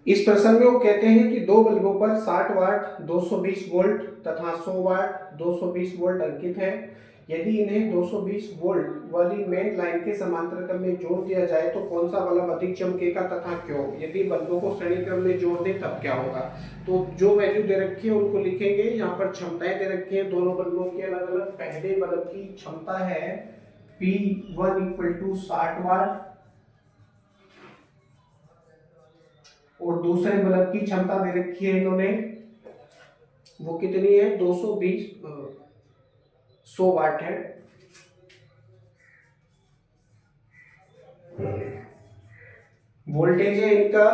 इस प्रश्न में वो कहते हैं कि दो बल्बों पर 60 वाट 220 वोल्ट तथा 100 वाट 220 वोल्ट अंकित है। यदि इन्हें 220 वोल्ट वाली मेन लाइन के समांतर क्रम में जोड़ दिया जाए तो कौन सा बल्ब अधिक चमकेगा तथा क्यों? यदि बल्बों को श्रेणी क्रम में जोड़ दें तब क्या होगा? तो जो वैल्यू दे रखी है उनको लिखेंगे। यहाँ पर क्षमताएं दे रखी है दोनों बल्बों की अलग अलग। पहले बल्ब की क्षमता है P1 = 60 वाट और दूसरे बल्ब की क्षमता दे रखी है इन्होंने, वो कितनी है? 220 100 वाट है। वोल्टेज है इनका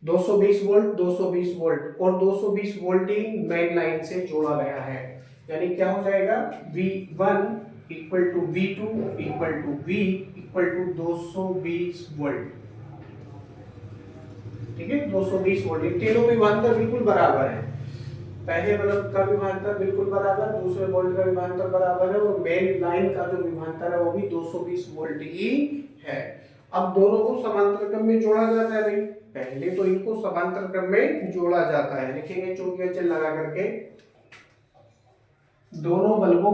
220 वोल्ट 220 वोल्ट और 220 वोल्ट ही मेन लाइन से जोड़ा गया है। यानी क्या हो जाएगा? V1 = V2 = V = 220 volt. ठीक है, 220 वोल्ट। ये तीनों विभवांतर बिल्कुल बराबर है। पहले बल्ब का विभवांतर बिल्कुल बराबर, दूसरे वोल्ट का विभवांतर बराबर है और मेन लाइन का जो विभवांतर है वो भी 220 वोल्ट ही है। अब दोनों को समांतर क्रम में जोड़ा जाता है भाई। पहले तो इनको समांतर क्रम में जोड़ा जाता है, लिखेंगे चौकिया चिन्ह लगा करके। दोनों बल्बों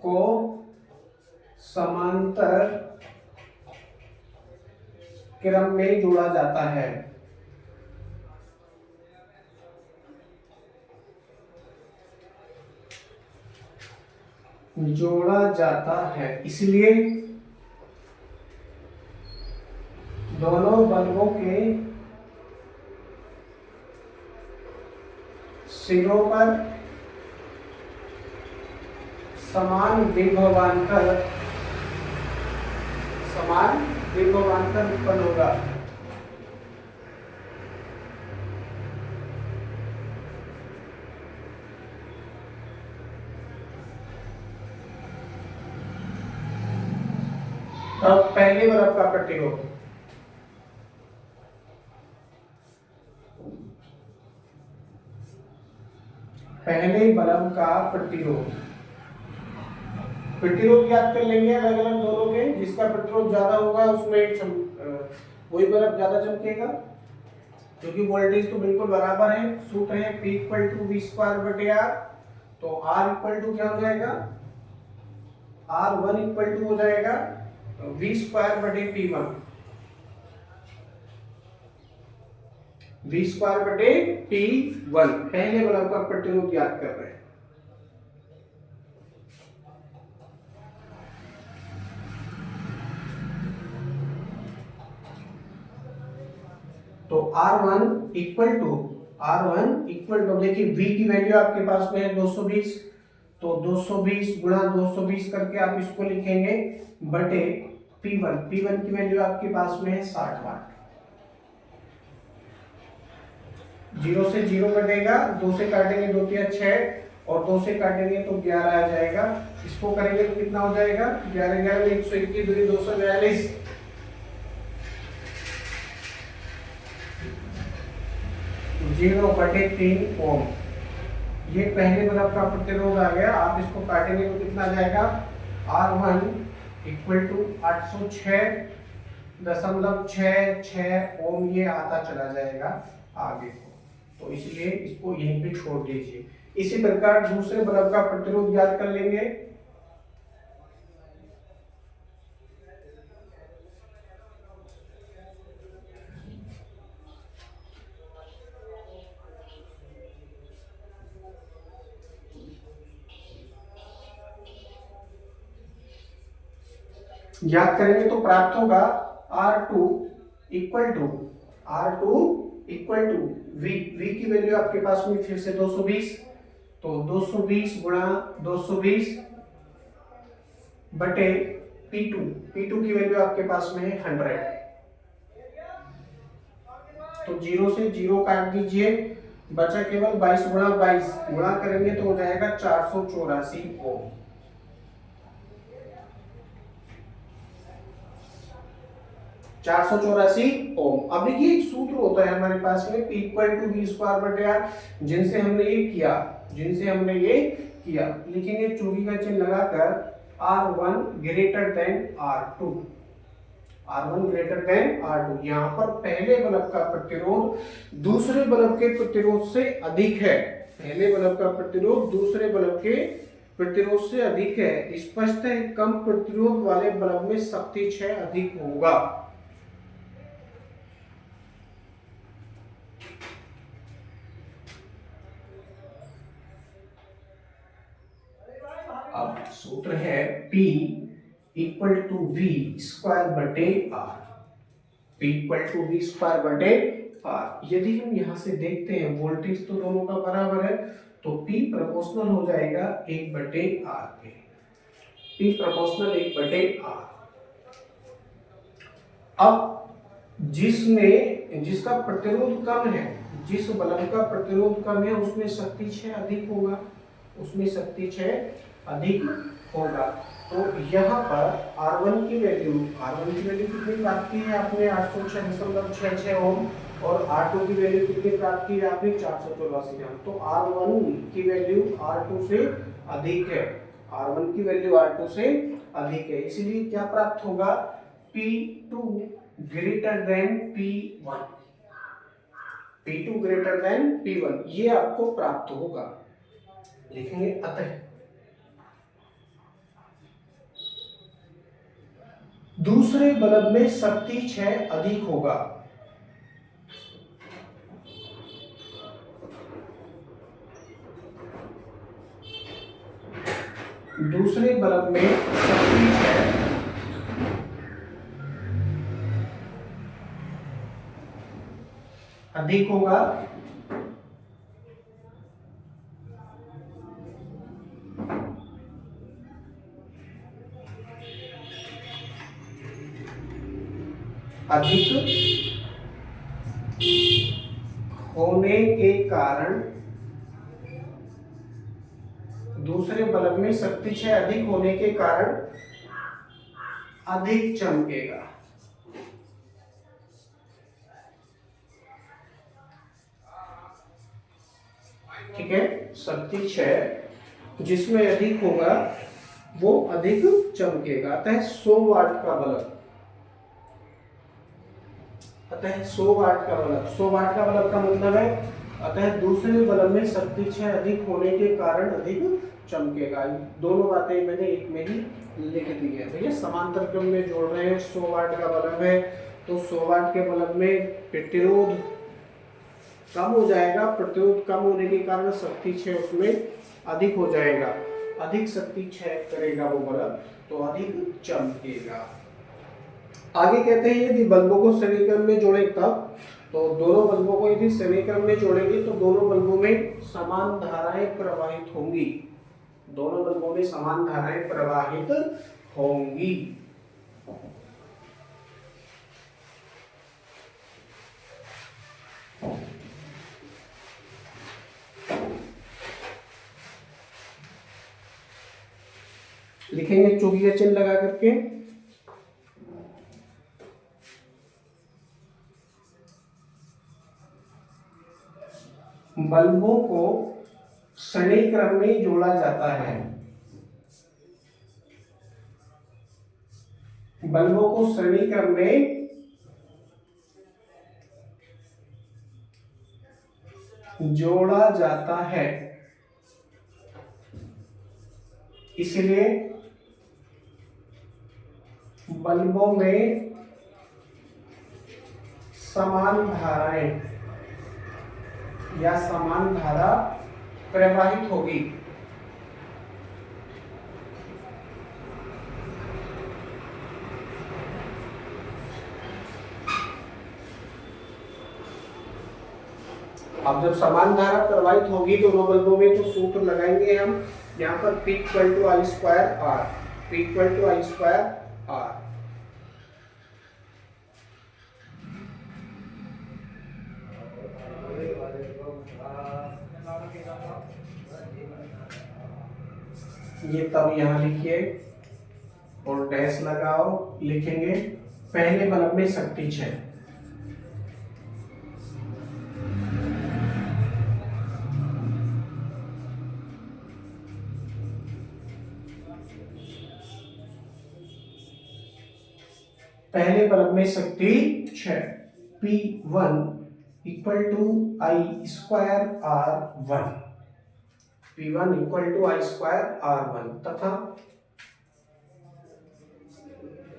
को समांतर क्रम में जोड़ा जाता है। इसलिए दोनों बल्बों के सिरों पर समान विभवांतर उत्पन्न होगा। अब पहले बल्ब का प्रतिरोध याद कर लेंगे अलग अलग दोनों के। जिसका प्रतिरोध ज्यादा होगा उसमें वही बल्ब ज्यादा चमकेगा, क्योंकि वोल्टेज तो बिल्कुल बराबर है। सूत्र है P = V²/R। तो R = क्या हो जाएगा? R1 = हो जाएगा V²/P1। V²/P1 पहले बल्ब का प्रतिरोध याद कर रहे हैं। तो R1 = देखिए V की वैल्यू आपके पास में है 220, तो 220 × 220 करके आप इसको लिखेंगे बटे P1 की वैल्यू आपके पास में है 60 वाट। 0 से 0 कटेगा, 2 से काटेंगे 2 × 6 और 2 से काटेंगे तो 11 आ जाएगा। इसको करेंगे तो कितना हो जाएगा? 11 11 121 दूनी 242 0/3 ओम। ये पहले बल्ब का प्रतिरोध आ गया। आप इसको काटेंगे तो कितना आ जाएगा? R1 = 806.66 ओम ये आता चला जाएगा आगे को, तो इसलिए इसको यहीं पे छोड़ दीजिए। इसी प्रकार दूसरे बल्ब का प्रतिरोध याद कर लेंगे। याद करेंगे तो प्राप्त होगा R2 = V की वैल्यू आपके पास में फिर से 220, तो 220 × 220 बटे P2 की वैल्यू आपके पास में है 100। तो 0 से 0 काट दीजिए, बचा केवल 22 × 22 गुणा करेंगे तो हो जाएगा 484 ओम। 484 ओम। अब देखिए एक सूत्र होता है हमारे पास में P = V²/R, जिनसे हमने ये किया लिखेंगे चौकी का चिन्ह लगाकर R1 greater than R2, R1 greater than R2। यहाँ पर पहले बल्ब का प्रतिरोध दूसरे बल्ब के प्रतिरोध से अधिक है, पहले बल्ब का प्रतिरोध दूसरे बल्ब के प्रतिरोध से अधिक है। स्पष्ट है कम प्रतिरोध वाले बल्ब में शक्ति क्षय अधिक होगा। अब सूत्र है P equal to V square बटे R, P equal to V square बटे आर। यदि हम यहाँ से देखते हैं वोल्टेज तो दोनों का बराबर है, तो P प्रोपोर्शनल हो जाएगा 1 बटे आर के, P प्रोपोर्शनल 1 बटे आर। अब जिसका प्रतिरोध कम है, जिस बल्ब का प्रतिरोध कम है उसमें शक्ति क्षय अधिक होगा, उसमें शक्ति क्षय अधिक होगा। तो यहाँ पर R1 की वैल्यू कितनी प्राप्त की है आपने 806.66 ओम, और R2 की वैल्यू कितनी प्राप्त की है आपने 484 ओम। तो R1 की वैल्यू R2 से अधिक है, R1 की वैल्यू R2 से अधिक है, इसलिए क्या प्राप्त होगा P2 greater than P1, P2 greater than P1 ये आपको प्राप्त होगा। लिखेंगे अतः दूसरे बल्ब में शक्ति क्षय अधिक होगा, दूसरे बल्ब में शक्ति क्षय अधिक होगा। अधिक होने के कारण दूसरे बल्ब में शक्ति क्षय अधिक होने के कारण अधिक चमकेगा। ठीक है, शक्ति क्षय जिसमें अधिक होगा वो अधिक चमकेगा। अतः 100 वाट का बल्ब, अतः 100 वाट का बल्ब, 100 वाट का बल्ब का मतलब है अतः दूसरे बल्ब में शक्ति क्षय अधिक होने के कारण अधिक चमकेगा। दोनों बातें मैंने एक में ही लिख दी है। भैया समांतर क्रम में जोड़ रहे हैं, 100 वाट का बल्ब है तो 100 वाट के बल्ब में प्रतिरोध कम हो जाएगा, प्रतिरोध कम होने के कारण शक्ति क्षय उसमें अधिक हो जाएगा, अधिक शक्ति क्षय करेगा वो बल्ब, तो अधिक चमकेगा। आगे कहते हैं यदि बल्बों को श्रेणी क्रम में जोड़े तब, तो दोनों बल्बों को यदि श्रेणी क्रम में जोड़ेंगे तो दोनों बल्बों में समान धाराएं प्रवाहित होंगी, दोनों बल्बों में समान धाराएं प्रवाहित होंगी। लिखेंगे चुगिया चिन्ह लगा करके। बल्बों को श्रेणी क्रम में जोड़ा जाता है, बल्बों को श्रेणी क्रम में जोड़ा जाता है, इसलिए बल्बों में समान धाराएं या समान धारा प्रवाहित होगी। अब जब समान धारा प्रवाहित होगी दोनों बल्बों में तो सूत्र लगाएंगे हम यहाँ पर P equal to I square R, P equal to I square R. ये तब यहाँ लिखिए और डैश लगाओ, लिखेंगे पहले बल्ब में शक्ति क्षय, पहले बल्ब में शक्ति 6, P1 equal to I square R1, P1 equal to I square R1 तथा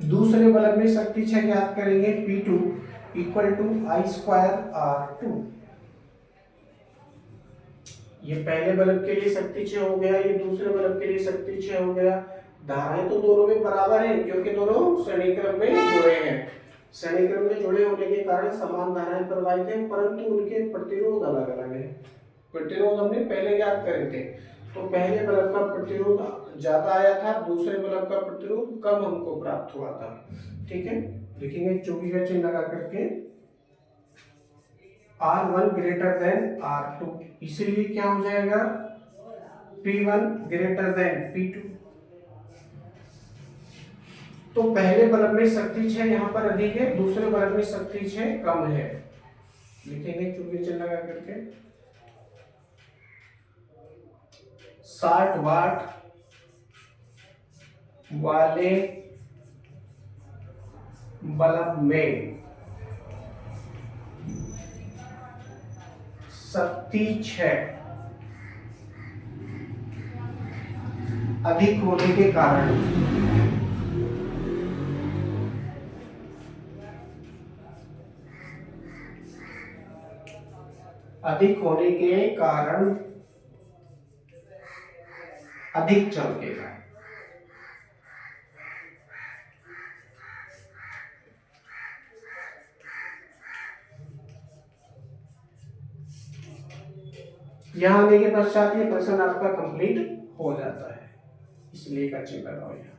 दूसरे बल्ब में शक्ति 6 ज्ञात करेंगे, P2 equal to I square R2। ये पहले बल्ब के लिए शक्ति 6 हो गया, ये दूसरे बल्ब के लिए शक्ति 6 हो गया। धाराएं तो दोनों में बराबर हैं क्योंकि दोनों श्रेणी क्रम में जुड़े हैं। श्रेणी क्रम में जुड़े होने के कारण समान धाराएं प्रवाहित हैं, परंतु उनके प्रतिरोध अलग अलग है। प्रतिरोध हमने पहले ज्ञात करे थे, तो पहले बल्ब का प्रतिरोध ज्यादा आया था, दूसरे बल्ब का प्रतिरोध कम हमको प्राप्त हुआ था। ठीक है, लिखेंगे चौकी का चिन्ह लगा करके R1 ग्रेटर देन R2, इसलिए क्या हो जाएगा P1 ग्रेटर देन P2। तो पहले बल्ब में शक्ति 6 यहाँ पर अधिक है, दूसरे बल्ब में शक्ति 6 कम है। लिखेंगे चौकी चिन्ह लगा करके 60 वाट वाले बल्ब में शक्ति 6 अधिक होने के कारण अधिक चमकेगा। यहां आने के पश्चात ये प्रश्न आपका कंप्लीट हो जाता है, इसलिए का चिन्ह लगाओ यहाँ।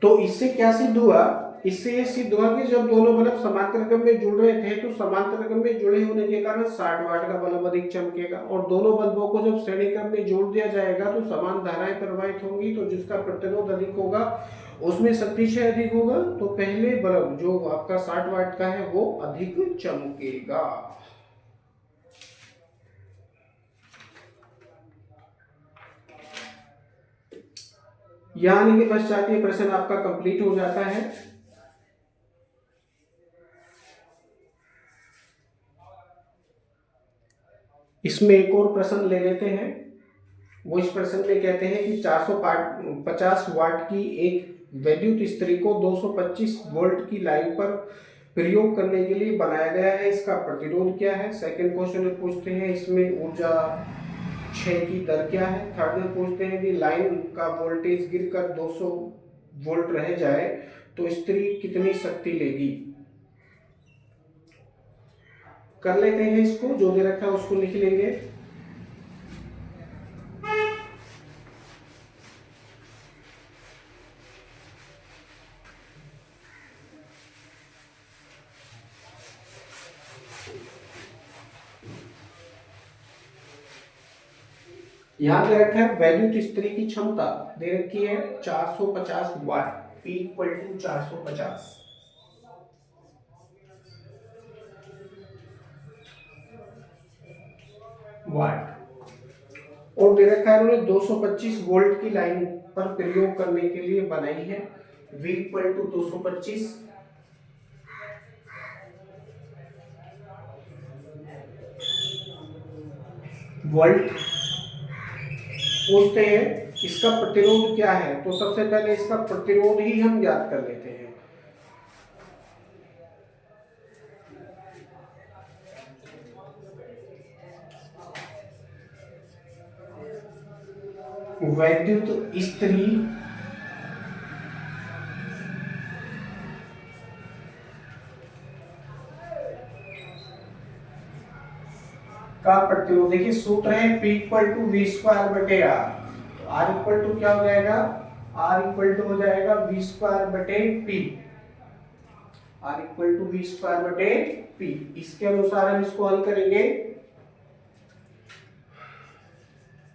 तो इससे क्या सिद्ध हुआ? इससे ये सिद्ध हुआ कि जब दोनों बल्ब समांतर क्रम में जुड़ रहे थे तो समांतर क्रम में जुड़े होने के कारण 60 वाट का बल्ब अधिक चमकेगा, और दोनों बल्बों को जब श्रेणी क्रम में जोड़ दिया जाएगा तो समान धाराएं प्रवाहित होंगी, तो जिसका प्रतिरोध अधिक होगा उसमें शक्ति 6 अधिक होगा, तो पहले बल्ब जो आपका 60 वाट का है वो अधिक चमकेगा। यहां आने के पश्चात ये प्रश्न आपका कंप्लीट हो जाता है। इसमें एक और प्रश्न ले लेते हैं। वो इस प्रश्न में कहते हैं कि 450 वाट की एक वैद्युत इस्त्री को 225 वोल्ट की लाइन पर प्रयोग करने के लिए बनाया गया है, इसका प्रतिरोध क्या है। सेकंड क्वेश्चन में पूछते हैं इसमें ऊर्जा क्षय की दर क्या है। थर्ड में पूछते हैं कि लाइन का वोल्टेज गिरकर 200 वोल्ट रह जाए तो इस्त्री कितनी शक्ति लेगी। कर लेते हैं इसको, जो दे रखा है उसको लिख लेंगे। यहां दे रखा है वैद्युत इस्त्री की क्षमता दे रखी है 450 वाट, P इक्वल टू 450 वाट, और दे रखा है उन्होंने 225 वोल्ट की लाइन पर प्रयोग करने के लिए बनाई है। V equal to 225 volt. पूछते हैं इसका प्रतिरोध क्या है, तो सबसे पहले इसका प्रतिरोध ही हम ज्ञात कर लेते हैं। वैद्युत इस्त्री का प्रतिरोध, देखिए सूत्र है P equal to V square बटे आर, तो आर इक्वल टू क्या हो जाएगा, आर इक्वल टू हो जाएगा वी स्क्वायर बटे P, R equal to V square बटे पी। इसके अनुसार हम इसको हल करेंगे।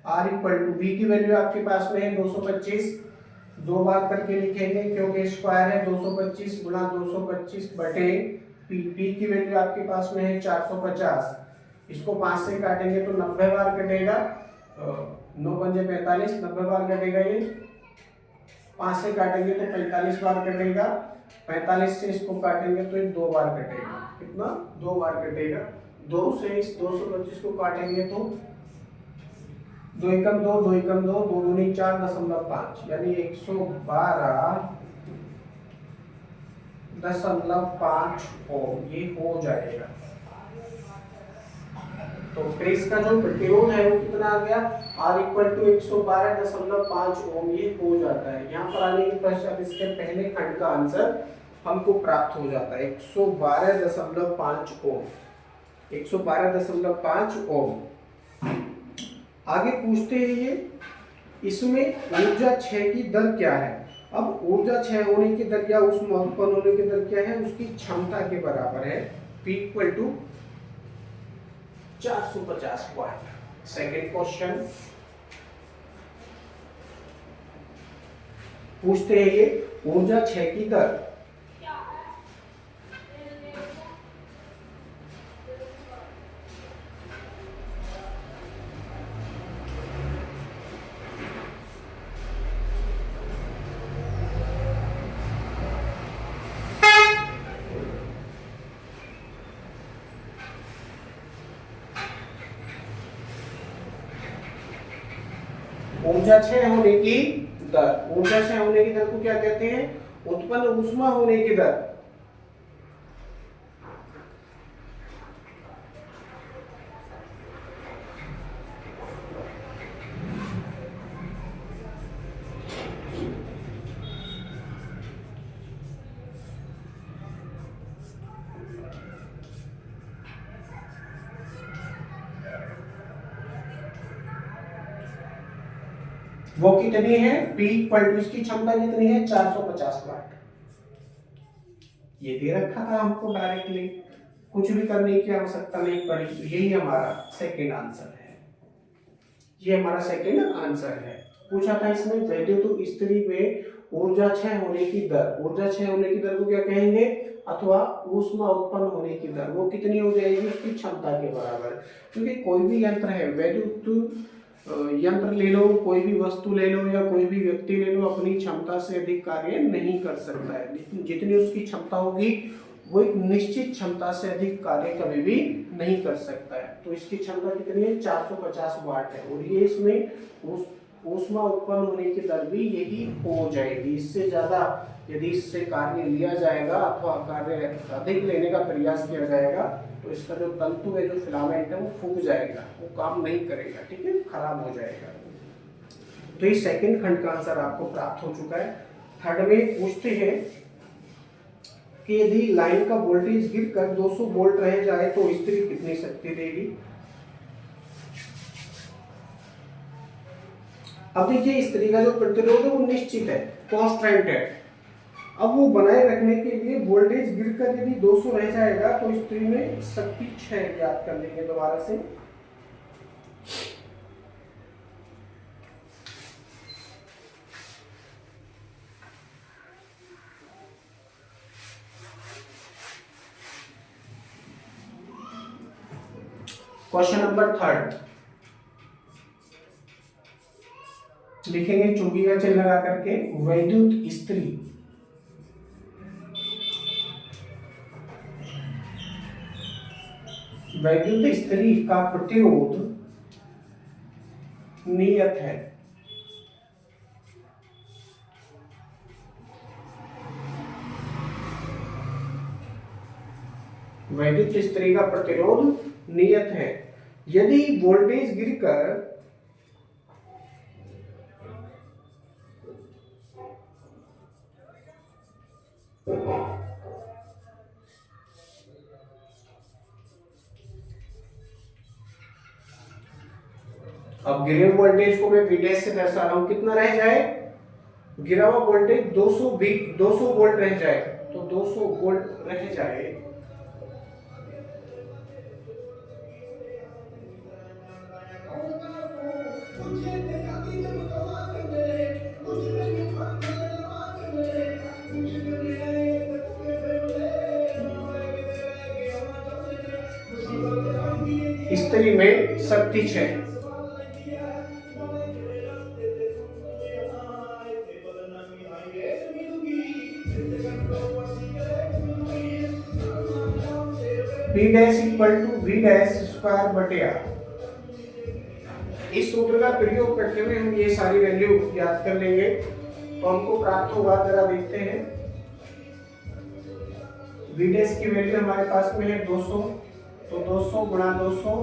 आर इक्वल टू वी की वैल्यू आपके पास में है 225, दो बार करके लिखेंगे क्योंकि स्क्वायर है 225 गुणा 225 बटे पी। पी की वैल्यू आपके पास में है 450, इसको 5 से काटेंगे तो 90 बार कटेगा, 9 पंजे 45, 90 बार कटेगा ये। 5 से काटेंगे तो 45 बार कटेगा। 45 से इसको काटेंगे तो ये 2 बार कटेगा। कितना? 2 बार कटेगा। 2 से इस 225 को काटेंगे तो 2 एकम 2, 2 एकम 2, 2 दूनी 4.5 यानी 112.5 ओम ये हो जाएगा। तो प्रेस का जो प्रतिरोध है वो कितना आ गया? R इक्वल टू 112.5 ओम ये हो जाता है। यहाँ पर आने के पश्चात इसके पहले खंड का आंसर हमको प्राप्त हो जाता है 112.5 ओम। 112.5 ओम। आगे पूछते हैं ये इसमें ऊर्जा क्षय की दर क्या है? अब ऊर्जा क्षय होने की दर या ऊष्मा उत्पन्न होने की दर क्या है? उसकी क्षमता के बराबर है P equal to 450 watt. Second question पूछते हैं ये ऊर्जा क्षय की दर। ऊर्जा क्षय होने की दर। ऊर्जा क्षय होने की दर को क्या कहते हैं? उत्पन्न ऊष्मा होने की दर। वो कितनी है? P इक्वल टू इसकी क्षमता कितनी है? 450 वाट। ये दे रखा था हमको डायरेक्टली, कुछ भी करने की आवश्यकता नहीं पड़ी। तो यही हमारा सेकंड आंसर है। ये हमारा सेकंड आंसर है। पूछा था इसमें वैद्युत इस्त्री में ऊर्जा क्षय होने की दर। ऊर्जा क्षय होने की दर को क्या कहेंगे? अथवा ऊष्मा उत्पन्न होने की दर वो कितनी हो जाएगी? उसकी क्षमता के बराबर। क्योंकि कोई भी यंत्र है, वैद्युत यंत्र ले लो, कोई भी वस्तु ले लो या कोई भी व्यक्ति ले लो, अपनी क्षमता से अधिक कार्य नहीं कर सकता है। जितनी उसकी क्षमता होगी वो एक निश्चित क्षमता से अधिक कार्य कभी भी नहीं कर सकता है। तो इसकी क्षमता कितनी है? 450 वाट है। और ये इसमें ऊष्मा उत्पन्न होने की दर भी यही हो जाएगी। इससे ज्यादा यदि इससे कार्य लिया जाएगा अथवा कार्य अधिक लेने का प्रयास किया जाएगा तो इसका जो तंतु है, जो फिलामेंट है, वो फूक जाएगा, वो काम नहीं करेगा। ठीक है, खराब हो जाएगा। तो ये सेकंड खंड का आंसर आपको प्राप्त हो चुका है। थर्ड में पूछते हैं कि यदि लाइन का वोल्टेज गिरकर 200 वोल्ट रह जाए तो इस्त्री कितनी शक्ति देगी? अब देखिए इस्त्री का जो प्रतिरोध है वो निश्चित है, कांस्टेंट है। अब वो बनाए रखने के लिए वोल्टेज गिरकर यदि 200 रह जाएगा तो इस्त्री में शक्ति क्षय ज्ञात कर लेंगे दोबारा से। क्वेश्चन नंबर थर्ड लिखेंगे चौकी का चिन्ह लगा करके। वैद्युत इस्त्री वैद्युत इस्त्री का प्रतिरोध नियत है। वैद्युत इस्त्री का प्रतिरोध नियत है। यदि वोल्टेज गिरकर अब गिरे वोल्टेज को मैं V' से दर्शा रहा हूं, कितना रह जाए? गिरा हुआ वोल्टेज 200 वोल्ट रह जाए तो 200 वोल्ट रह जाए। इस्त्री में शक्ति क्षय। D dash equal to V dash square बटे आर। इस सूत्र का प्रयोग करते हुए हम ये सारी वैल्यू याद कर लेंगे तो हमको प्राप्त होगा। जरा देखते हैं, वी डैश की वैल्यू हमारे पास में है 200, तो 200 गुणा 200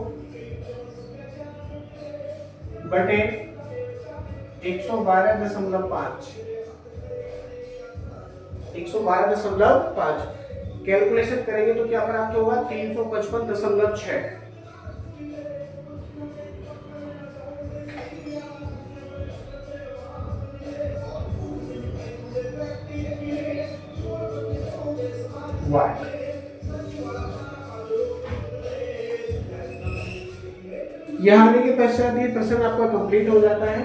बटे 112.5 112.5 कैलकुलेशन करेंगे तो क्या प्राप्त होगा 355.6। वाट। यह आने के पश्चात ये प्रश्न आपका कंप्लीट हो जाता है।